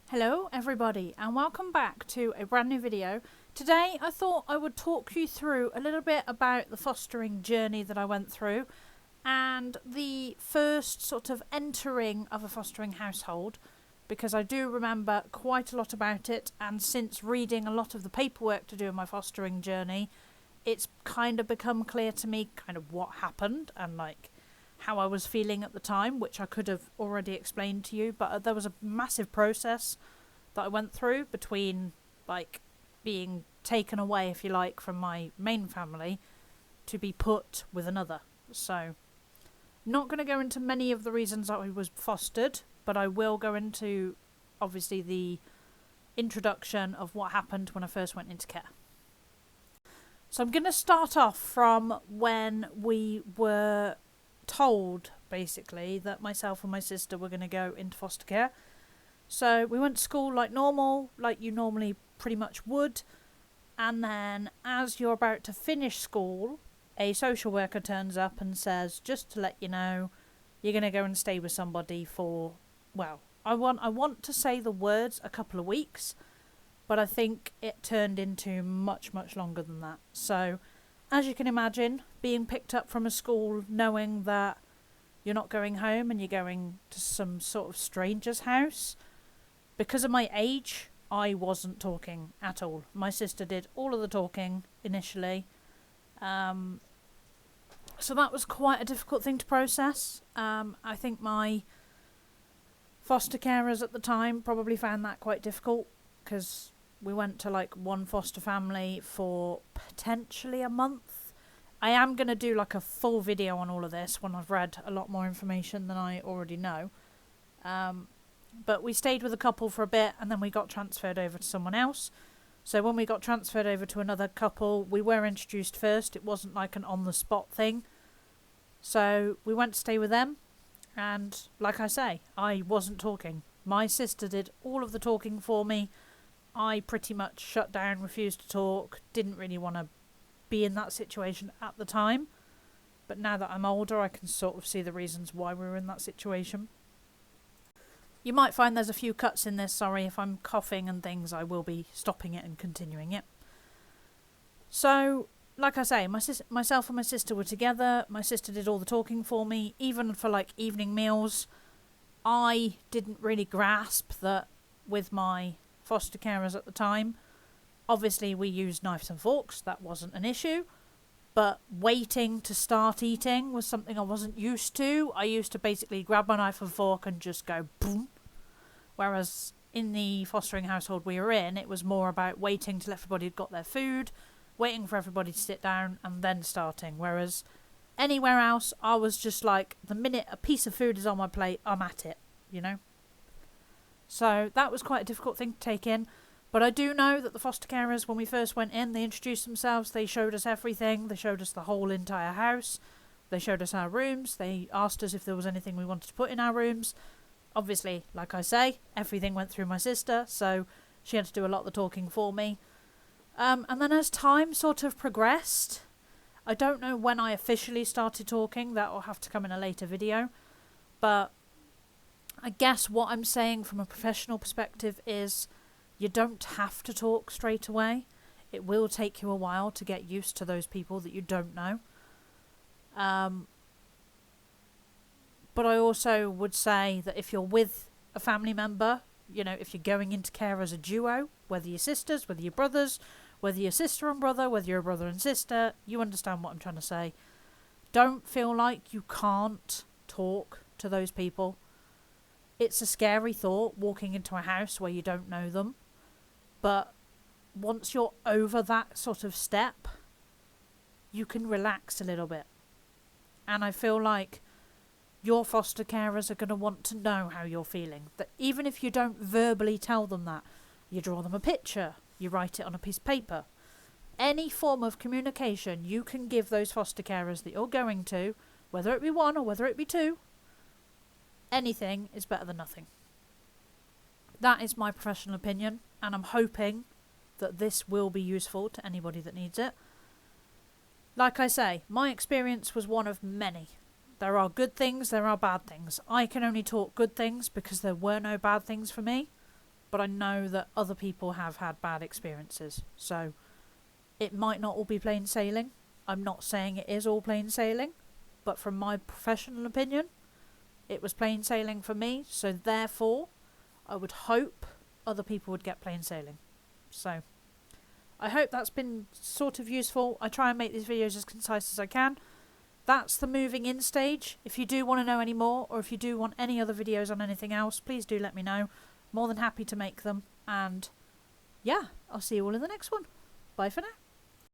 Hello everybody and welcome back to a brand new video. Today I thought I would talk you through a little bit about the fostering journey that I went through and the first sort of entering of a fostering household, because I do remember quite a lot about it, and since reading a lot of the paperwork to do in my fostering journey, it's kind of become clear to me kind of what happened and how I was feeling at the time, which I could have already explained to you, but there was a massive process that I went through between being taken away, if you like, from my main family to be put with another. So not going to go into many of the reasons that I was fostered, but I will go into obviously the introduction of what happened when I first went into care. So I'm going to start off from when we were told basically that myself and my sister were going to go into foster care. So we went to school like normal, like you normally pretty much would, and then as you're about to finish school, a social worker turns up and says, just to let you know, you're going to go and stay with somebody for, well, I want to say the words a couple of weeks, but I think it turned into much longer than that. So as you can imagine, being picked up from a school knowing that you're not going home and you're going to some sort of stranger's house, because of my age, I wasn't talking at all. My sister did all of the talking initially. So that was quite a difficult thing to process. I think my foster carers at the time probably found that quite difficult, because we went to one foster family for potentially a month. I am going to do a full video on all of this when I've read a lot more information than I already know. But we stayed with a couple for a bit and then we got transferred over to someone else. So when we got transferred over to another couple, we were introduced first. It wasn't like an on-the-spot thing. So we went to stay with them. And like I say, I wasn't talking. My sister did all of the talking for me. I pretty much shut down, refused to talk, didn't really want to be in that situation at the time. But now that I'm older, I can sort of see the reasons why we were in that situation. You might find there's a few cuts in this. Sorry if I'm coughing and things, I will be stopping it and continuing it. So, like I say, myself and my sister were together. My sister did all the talking for me, even for evening meals. I didn't really grasp that with my foster carers at the time. Obviously we used knives and forks, that wasn't an issue, but waiting to start eating was something I wasn't used to. I used to basically grab my knife and fork and just go boom, whereas in the fostering household we were in, it was more about waiting till everybody had got their food, waiting for everybody to sit down and then starting, whereas anywhere else I was just the minute a piece of food is on my plate, I'm at it, you know. So that was quite a difficult thing to take in. But I do know that the foster carers, when we first went in, they introduced themselves, they showed us everything, they showed us the whole entire house, they showed us our rooms, they asked us if there was anything we wanted to put in our rooms. Obviously, like I say, everything went through my sister, so she had to do a lot of the talking for me. And then as time sort of progressed, I don't know when I officially started talking, that will have to come in a later video, but I guess what I'm saying from a professional perspective is you don't have to talk straight away. It will take you a while to get used to those people that you don't know. But I also would say that if you're with a family member, you know, if you're going into care as a duo, whether you're sisters, whether you're brothers, whether you're sister and brother, whether you're a brother and sister, you understand what I'm trying to say. Don't feel like you can't talk to those people. It's a scary thought, walking into a house where you don't know them. But once you're over that sort of step, you can relax a little bit. And I feel like your foster carers are going to want to know how you're feeling. That even if you don't verbally tell them that, you draw them a picture, you write it on a piece of paper. Any form of communication you can give those foster carers that you're going to, whether it be one or whether it be two, anything is better than nothing. That is my professional opinion, and I'm hoping that this will be useful to anybody that needs it. Like I say, my experience was one of many. There are good things, there are bad things. I can only talk good things because there were no bad things for me. but I know that other people have had bad experiences. So it might not all be plain sailing. I'm not saying it is all plain sailing, but from my professional opinion, it was plain sailing for me. So therefore, I would hope other people would get plain sailing. So I hope that's been sort of useful. I try and make these videos as concise as I can. That's the moving in stage. If you do want to know any more, or if you do want any other videos on anything else, please do let me know. More than happy to make them. And yeah, I'll see you all in the next one. Bye for now.